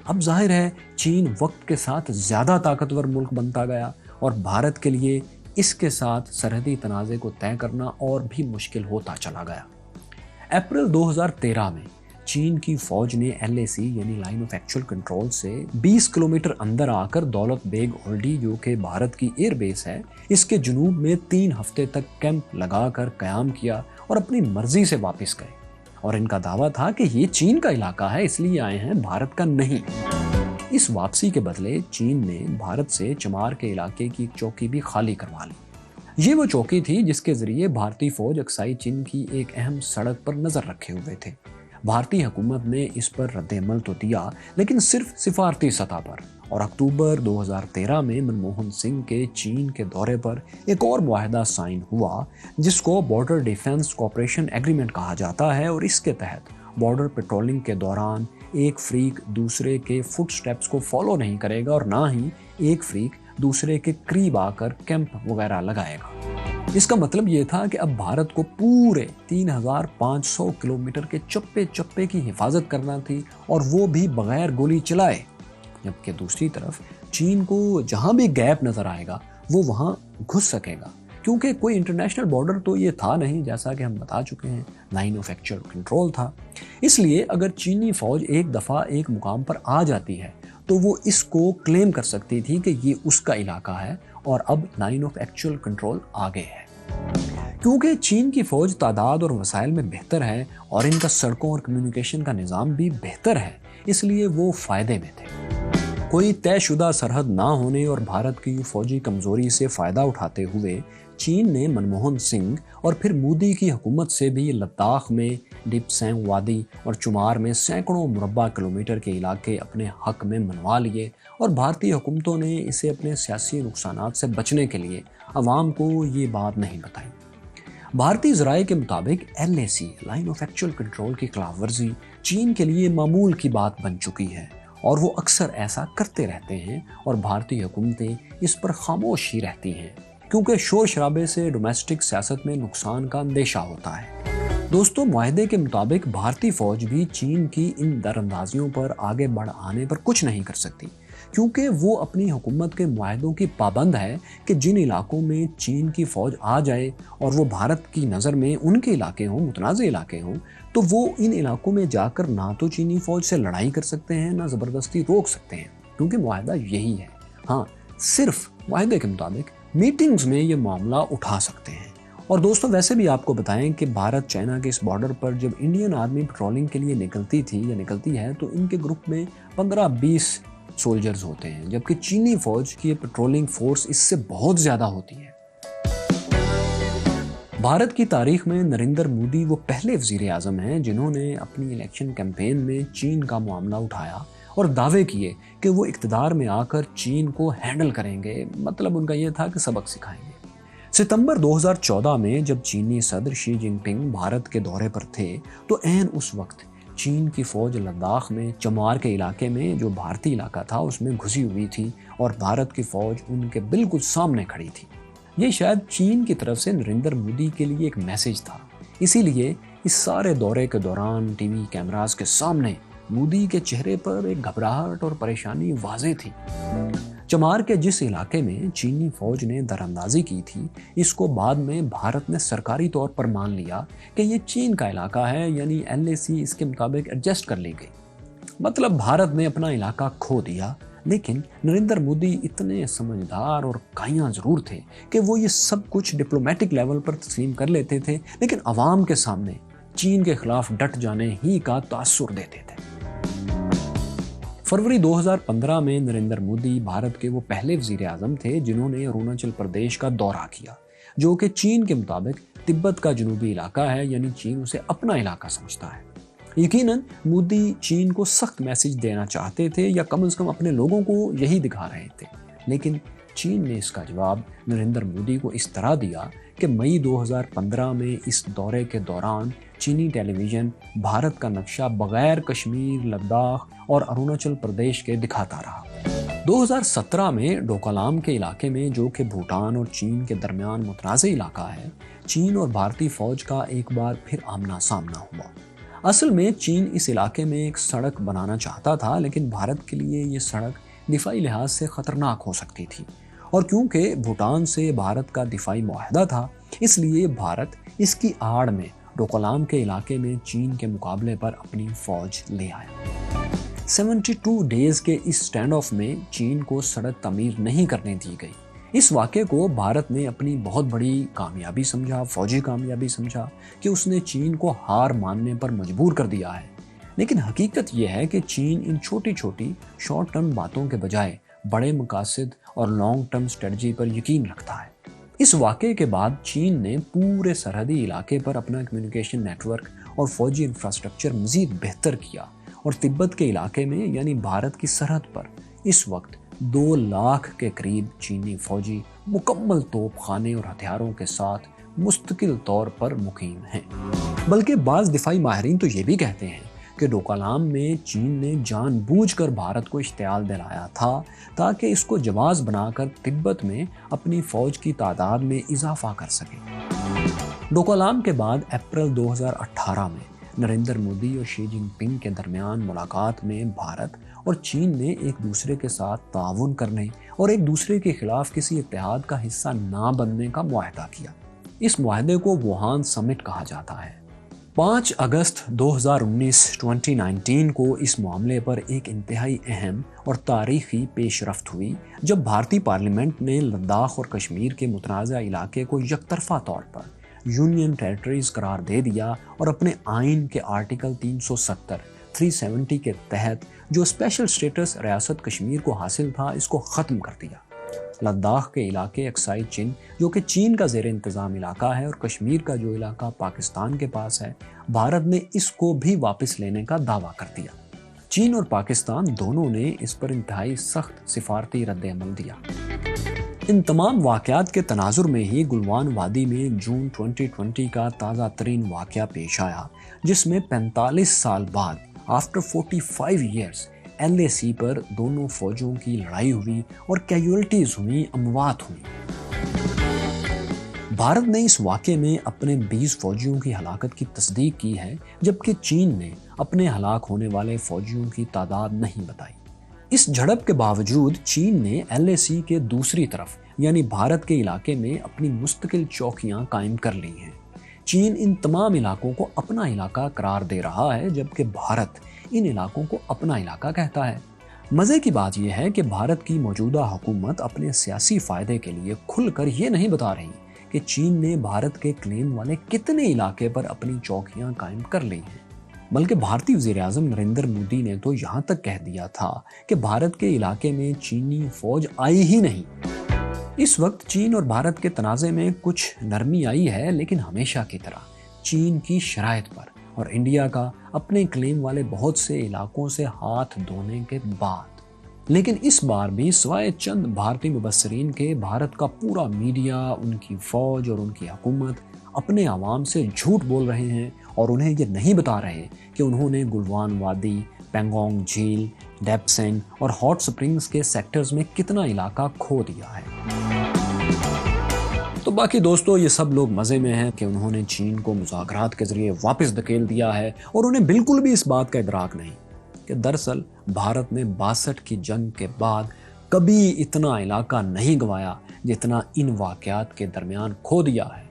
اب ظاہر ہے چین وقت کے ساتھ زیادہ طاقتور ملک بنتا گیا اور بھارت کے لیے اس کے ساتھ سرحدی تنازع کو طے کرنا اور بھی مشکل ہوتا چلا گیا۔ اپریل 2013 میں چین کی فوج نے LAC یعنی لائن آف ایکچوئل کنٹرول سے 20 کلومیٹر اندر آ کر دولت بیگ اولڈی، جو کہ بھارت کی ایئر بیس ہے، اس کے جنوب میں 3 ہفتے تک کیمپ لگا کر قیام کیا اور اپنی مرضی سے واپس گئے، اور ان کا دعویٰ تھا کہ یہ چین کا علاقہ ہے، اس لیے آئے ہیں، بھارت کا نہیں۔ اس واپسی کے بدلے چین نے بھارت سے چمار کے علاقے کی ایک چوکی بھی خالی کروا لی۔ یہ وہ چوکی تھی جس کے ذریعے بھارتی فوج اکسائی چین کی ایک اہم سڑک پر نظر رکھے ہوئے تھے۔ بھارتی حکومت نے اس پر رد عمل تو دیا، لیکن صرف سفارتی سطح پر، اور اکتوبر 2013 میں منموہن سنگھ کے چین کے دورے پر ایک اور معاہدہ سائن ہوا جس کو بارڈر ڈیفنس کوآپریشن ایگریمنٹ کہا جاتا ہے، اور اس کے تحت بارڈر پیٹرولنگ کے دوران ایک فریق دوسرے کے فٹ سٹیپس کو فالو نہیں کرے گا اور نہ ہی ایک فریق دوسرے کے قریب آ کر کیمپ وغیرہ لگائے گا۔ اس کا مطلب یہ تھا کہ اب بھارت کو پورے 3500 کلومیٹر کے چپے چپے کی حفاظت کرنا تھی، اور وہ بھی بغیر گولی چلائے، جبکہ دوسری طرف چین کو جہاں بھی گیپ نظر آئے گا وہ وہاں گھس سکے گا، کیونکہ کوئی انٹرنیشنل بارڈر تو یہ تھا نہیں، جیسا کہ ہم بتا چکے ہیں، لائن آف ایکچوئل کنٹرول تھا۔ اس لیے اگر چینی فوج ایک دفعہ ایک مقام پر آ جاتی ہے تو وہ اس کو کلیم کر سکتی تھی کہ یہ اس کا علاقہ ہے اور اب لائن آف ایکچوئل کنٹرول آگے ہے۔ کیونکہ چین کی فوج تعداد اور وسائل میں بہتر ہے اور ان کا سڑکوں اور کمیونیکیشن کا نظام بھی بہتر ہے، اس لیے وہ فائدے میں تھے۔ کوئی طے شدہ سرحد نہ ہونے اور بھارت کی فوجی کمزوری سے فائدہ اٹھاتے ہوئے چین نے منموہن سنگھ اور پھر مودی کی حکومت سے بھی لداخ میں ڈپ سینگ وادی اور چمار میں سینکڑوں مربع کلومیٹر کے علاقے اپنے حق میں منوا لیے، اور بھارتی حکومتوں نے اسے اپنے سیاسی نقصانات سے بچنے کے لیے عوام کو یہ بات نہیں بتائی۔ بھارتی ذرائع کے مطابق LAC line of actual control کی خلاف ورزی چین کے لیے معمول کی بات بن چکی ہے، اور وہ اکثر ایسا کرتے رہتے ہیں، اور بھارتی حکومتیں اس پر خاموش ہی رہتی ہیں، کیونکہ شور شرابے سے ڈومیسٹک سیاست میں نقصان کا اندیشہ ہوتا ہے۔ دوستو، معاہدے کے مطابق بھارتی فوج بھی چین کی ان در اندازیوں پر آگے بڑھ آنے پر کچھ نہیں کر سکتی، کیونکہ وہ اپنی حکومت کے معاہدوں کی پابند ہے کہ جن علاقوں میں چین کی فوج آ جائے اور وہ بھارت کی نظر میں ان کے علاقے ہوں، متنازع علاقے ہوں، تو وہ ان علاقوں میں جا کر نہ تو چینی فوج سے لڑائی کر سکتے ہیں، نہ زبردستی روک سکتے ہیں، کیونکہ معاہدہ یہی ہے۔ ہاں، صرف معاہدے کے مطابق میٹنگز میں یہ معاملہ اٹھا سکتے ہیں۔ اور دوستو، ویسے بھی آپ کو بتائیں کہ بھارت چائنا کے اس بارڈر پر جب انڈین آرمی پیٹرولنگ کے لیے نکلتی تھی یا نکلتی ہے تو ان کے گروپ میں 15-20 سولجرز ہوتے ہیں، جبکہ چینی فوج کی پیٹرولنگ فورس اس سے بہت زیادہ ہوتی ہے۔ بھارت کی تاریخ میں نریندر مودی وہ پہلے وزیر اعظم ہیں جنہوں نے اپنی الیکشن کیمپین میں چین کا معاملہ اٹھایا اور دعوے کیے کہ وہ اقتدار میں آ کر چین کو ہینڈل کریں گے، مطلب ان کا یہ تھا کہ سبق سکھائیں گے۔ ستمبر 2014 میں جب چینی صدر شی جن پنگ بھارت کے دورے پر تھے تو عین اس وقت چین کی فوج لداخ میں چموار کے علاقے میں، جو بھارتی علاقہ تھا، اس میں گھسی ہوئی تھی اور بھارت کی فوج ان کے بالکل سامنے کھڑی تھی۔ یہ شاید چین کی طرف سے نریندر مودی کے لیے ایک میسج تھا، اسی لیے اس سارے دورے کے دوران ٹی وی کیمراز کے سامنے مودی کے چہرے پر ایک گھبراہٹ اور پریشانی واضح تھی۔ چمار کے جس علاقے میں چینی فوج نے دراندازی کی تھی، اس کو بعد میں بھارت نے سرکاری طور پر مان لیا کہ یہ چین کا علاقہ ہے، یعنی LAC اس کے مطابق ایڈجسٹ کر لی گئی۔ مطلب بھارت نے اپنا علاقہ کھو دیا، لیکن نریندر مودی اتنے سمجھدار اور کائیاں ضرور تھے کہ وہ یہ سب کچھ ڈپلومیٹک لیول پر تسلیم کر لیتے تھے، لیکن عوام کے سامنے چین کے خلاف ڈٹ جانے ہی کا تاثر دیتے تھے۔ فروری 2015 میں نریندر مودی بھارت کے وہ پہلے وزیر اعظم تھے جنہوں نے اروناچل پردیش کا دورہ کیا، جو کہ چین کے مطابق تبت کا جنوبی علاقہ ہے، یعنی چین اسے اپنا علاقہ سمجھتا ہے۔ یقیناً مودی چین کو سخت میسج دینا چاہتے تھے، یا کم از کم اپنے لوگوں کو یہی دکھا رہے تھے، لیکن چین نے اس کا جواب نریندر مودی کو اس طرح دیا کہ مئی 2015 میں اس دورے کے دوران چینی ٹیلی ویژن بھارت کا نقشہ بغیر کشمیر، لداخ اور اروناچل پردیش کے دکھاتا رہا۔ 2017 میں ڈوکلام کے علاقے میں، جو کہ بھوٹان اور چین کے درمیان متنازع علاقہ ہے، چین اور بھارتی فوج کا ایک بار پھر آمنا سامنا ہوا۔ اصل میں چین اس علاقے میں ایک سڑک بنانا چاہتا تھا، لیکن بھارت کے لیے یہ سڑک دفاعی لحاظ سے خطرناک ہو سکتی تھی، اور کیونکہ بھوٹان سے بھارت کا دفاعی معاہدہ تھا، اس لیے بھارت اس کی آڑ میں ڈوکلام کے علاقے میں چین کے مقابلے پر اپنی فوج لے آیا۔ 72 ڈیز کے اس سٹینڈ آف میں چین کو سڑک تعمیر نہیں کرنے دی گئی۔ اس واقعے کو بھارت نے اپنی بہت بڑی کامیابی سمجھا، فوجی کامیابی سمجھا، کہ اس نے چین کو ہار ماننے پر مجبور کر دیا ہے۔ لیکن حقیقت یہ ہے کہ چین ان چھوٹی چھوٹی شارٹ ٹرم باتوں کے بجائے بڑے مقاصد اور لانگ ٹرم اسٹریٹجی پر یقین رکھتا ہے۔ اس واقعے کے بعد چین نے پورے سرحدی علاقے پر اپنا کمیونیکیشن نیٹ ورک اور فوجی انفراسٹرکچر مزید بہتر کیا، اور تبت کے علاقے میں، یعنی بھارت کی سرحد پر، اس وقت 2 لاکھ کے قریب چینی فوجی مکمل توپ خانے اور ہتھیاروں کے ساتھ مستقل طور پر مقیم ہیں۔ بلکہ بعض دفاعی ماہرین تو یہ بھی کہتے ہیں کہ ڈوکلام میں چین نے جان بوجھ کر بھارت کو اشتعال دلایا تھا تاکہ اس کو جواز بنا کر تبت میں اپنی فوج کی تعداد میں اضافہ کر سکے۔ ڈوکلام کے بعد اپریل 2018 میں نریندر مودی اور شی جن پنگ کے درمیان ملاقات میں بھارت اور چین نے ایک دوسرے کے ساتھ تعاون کرنے اور ایک دوسرے کے خلاف کسی اتحاد کا حصہ نہ بننے کا معاہدہ کیا۔ اس معاہدے کو ووہان سمٹ کہا جاتا ہے۔ 5 اگست 2019 کو اس معاملے پر ایک انتہائی اہم اور تاریخی پیش رفت ہوئی، جب بھارتی پارلیمنٹ نے لداخ اور کشمیر کے متنازع علاقے کو یک طرفہ طور پر یونین ٹیریٹریز قرار دے دیا، اور اپنے آئین کے آرٹیکل 370 کے تحت جو اسپیشل سٹیٹس ریاست کشمیر کو حاصل تھا، اس کو ختم کر دیا۔ لداخ کے علاقے اکسائی چین، جو کہ چین کا زیر انتظام علاقہ ہے، اور کشمیر کا جو علاقہ پاکستان کے پاس ہے، بھارت نے اس کو بھی واپس لینے کا دعویٰ کر دیا۔ چین اور پاکستان دونوں نے اس پر انتہائی سخت سفارتی رد عمل دیا۔ ان تمام واقعات کے تناظر میں ہی گلوان وادی میں جون 2020 کا تازہ ترین واقعہ پیش آیا، جس میں 45 سال بعد آفٹر 45 ایئرز LAC پر دونوں فوجوں کی لڑائی ہوئی اور کیجولٹیز ہوئی، اموات ہوئی۔ بھارت نے اس واقعے میں اپنے 20 فوجیوں کی ہلاکت کی تصدیق کی ہے، جبکہ چین نے اپنے ہلاک ہونے والے فوجیوں کی تعداد نہیں بتائی۔ اس جھڑپ کے باوجود چین نے LAC کے دوسری طرف، یعنی بھارت کے علاقے میں اپنی مستقل چوکیاں قائم کر لی ہیں۔ چین ان تمام علاقوں کو اپنا علاقہ قرار دے رہا ہے، جبکہ بھارت ان علاقوں کو اپنا علاقہ کہتا ہے۔ مزے کی بات یہ ہے کہ بھارت کی موجودہ حکومت اپنے سیاسی فائدے کے لیے کھل کر یہ نہیں بتا رہی کہ چین نے بھارت کے کلیم والے کتنے علاقے پر اپنی چوکیاں قائم کر لی ہیں، بلکہ بھارتی وزیر اعظم نریندر مودی نے تو یہاں تک کہہ دیا تھا کہ بھارت کے علاقے میں چینی فوج آئی ہی نہیں۔ اس وقت چین اور بھارت کے تنازع میں کچھ نرمی آئی ہے، لیکن ہمیشہ کی طرح چین کی شرائط پر اور انڈیا کا اپنے کلیم والے بہت سے علاقوں سے ہاتھ دھونے کے بعد۔ لیکن اس بار بھی سوائے چند بھارتی مبصرین کے بھارت کا پورا میڈیا، ان کی فوج اور ان کی حکومت اپنے عوام سے جھوٹ بول رہے ہیں اور انہیں یہ نہیں بتا رہے کہ انہوں نے گلوان وادی، پینگونگ جھیل، ڈیپسینگ اور ہاٹ سپرنگز کے سیکٹرز میں کتنا علاقہ کھو دیا ہے۔ تو باقی دوستو، یہ سب لوگ مزے میں ہیں کہ انہوں نے چین کو مذاکرات کے ذریعے واپس دھکیل دیا ہے، اور انہیں بالکل بھی اس بات کا ادراک نہیں کہ دراصل بھارت نے 62 کی جنگ کے بعد کبھی اتنا علاقہ نہیں گنوایا جتنا ان واقعات کے درمیان کھو دیا ہے۔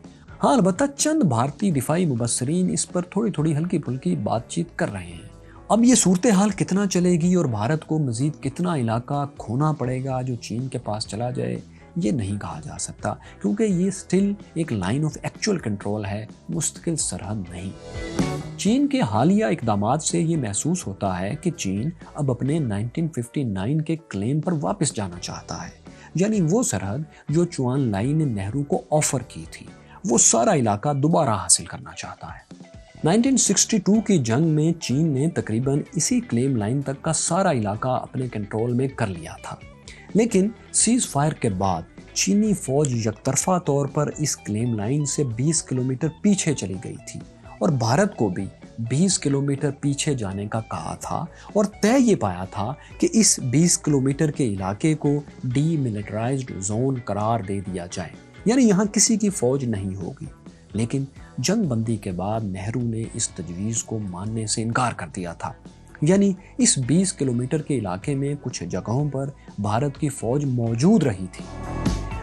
ہاں، البتہ چند بھارتی دفاعی مبصرین اس پر تھوڑی تھوڑی ہلکی پھلکی بات چیت کر رہے ہیں۔ اب یہ صورتحال کتنا چلے گی اور بھارت کو مزید کتنا علاقہ کھونا پڑے گا جو چین کے پاس چلا جائے، یہ نہیں کہا جا سکتا، کیونکہ یہ سٹل ایک لائن آف ایکچوئل کنٹرول ہے، مستقل سرحد نہیں۔ چین کے حالیہ اقدامات سے یہ محسوس ہوتا ہے کہ چین اب اپنے 1959 کے کلیم پر واپس جانا چاہتا ہے، یعنی وہ سرحد جو چوان لائی نے نہرو کو آفر کی تھی، وہ سارا علاقہ دوبارہ حاصل کرنا چاہتا ہے۔ 1962 کی جنگ میں چین نے تقریباً اسی کلیم لائن تک کا سارا علاقہ اپنے کنٹرول میں کر لیا تھا، لیکن سیز فائر کے بعد چینی فوج یک طرفہ طور پر اس کلیم لائن سے 20 کلومیٹر پیچھے چلی گئی تھی، اور بھارت کو بھی 20 کلومیٹر پیچھے جانے کا کہا تھا، اور طے یہ پایا تھا کہ اس 20 کلومیٹر کے علاقے کو ڈی ملٹرائزڈ زون قرار دے دیا جائے، یعنی یہاں کسی کی فوج نہیں ہوگی۔ لیکن جنگ بندی کے بعد نہرو نے اس تجویز کو ماننے سے انکار کر دیا تھا، یعنی اس 20 کلومیٹر کے علاقے میں کچھ جگہوں پر بھارت کی فوج موجود رہی تھی۔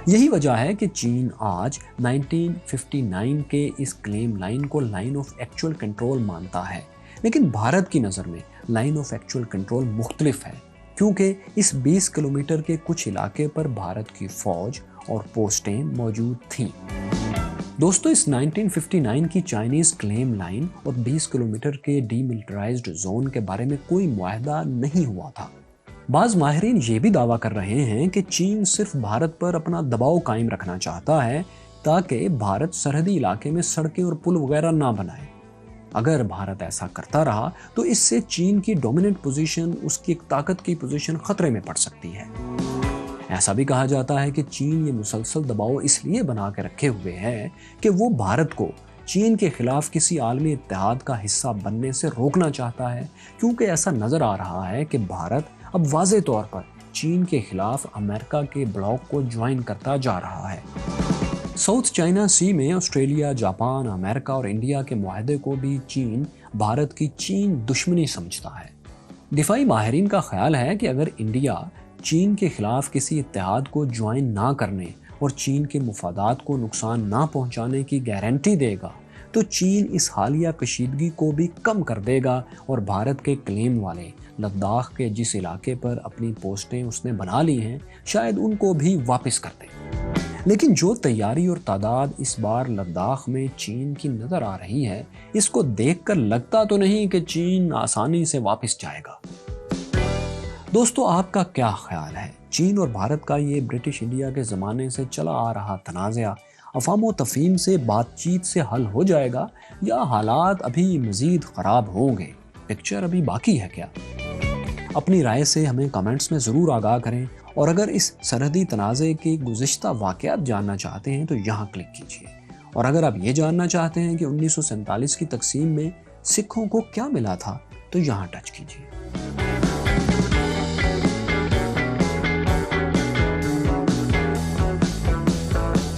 یہی وجہ ہے کہ چین آج 1959 کے اس کلیم لائن کو لائن آف ایکچوئل کنٹرول مانتا ہے، لیکن بھارت کی نظر میں لائن آف ایکچوئل کنٹرول مختلف ہے، کیونکہ اس 20 کلومیٹر کے کچھ علاقے پر بھارت کی فوج اور پوسٹیں موجود تھیں۔ دوستو، اس 1959 کی چائنیز کلیم لائن اور 20 کلومیٹر کے ڈی ملٹرائزڈ زون کے بارے میں کوئی معاہدہ نہیں ہوا تھا۔ بعض ماہرین یہ بھی دعویٰ کر رہے ہیں کہ چین صرف بھارت پر اپنا دباؤ قائم رکھنا چاہتا ہے تاکہ بھارت سرحدی علاقے میں سڑکیں اور پل وغیرہ نہ بنائے۔ اگر بھارت ایسا کرتا رہا تو اس سے چین کی ڈومیننٹ پوزیشن، اس کی ایک طاقت کی پوزیشن خطرے میں پڑ سکتی ہے۔ ایسا بھی کہا جاتا ہے کہ چین یہ مسلسل دباؤ اس لیے بنا کے رکھے ہوئے ہے کہ وہ بھارت کو چین کے خلاف کسی عالمی اتحاد کا حصہ بننے سے روکنا چاہتا ہے، کیونکہ ایسا نظر آ رہا ہے کہ بھارت اب واضح طور پر چین کے خلاف امریکہ کے بلاک کو جوائن کرتا جا رہا ہے۔ ساؤتھ چائنا سی میں آسٹریلیا، جاپان، امریکہ اور انڈیا کے معاہدے کو بھی چین بھارت کی چین دشمنی سمجھتا ہے۔ دفاعی ماہرین کا خیال ہے کہ اگر انڈیا چین کے خلاف کسی اتحاد کو جوائن نہ کرنے اور چین کے مفادات کو نقصان نہ پہنچانے کی گارنٹی دے گا تو چین اس حالیہ کشیدگی کو بھی کم کر دے گا اور بھارت کے کلیم والے لداخ کے جس علاقے پر اپنی پوسٹیں اس نے بنا لی ہیں شاید ان کو بھی واپس کر دے۔ لیکن جو تیاری اور تعداد اس بار لداخ میں چین کی نظر آ رہی ہے، اس کو دیکھ کر لگتا تو نہیں کہ چین آسانی سے واپس جائے گا۔ دوستو، آپ کا کیا خیال ہے؟ چین اور بھارت کا یہ برٹش انڈیا کے زمانے سے چلا آ رہا تنازعہ افہام و تفہیم سے بات چیت سے حل ہو جائے گا یا حالات ابھی مزید خراب ہوں گے؟ پکچر ابھی باقی ہے کیا؟ اپنی رائے سے ہمیں کمنٹس میں ضرور آگاہ کریں، اور اگر اس سرحدی تنازع کے گزشتہ واقعات جاننا چاہتے ہیں تو یہاں کلک کیجیے، اور اگر آپ یہ جاننا چاہتے ہیں کہ 1947 کی تقسیم میں سکھوں کو کیا ملا تھا تو یہاں ٹچ کیجیے۔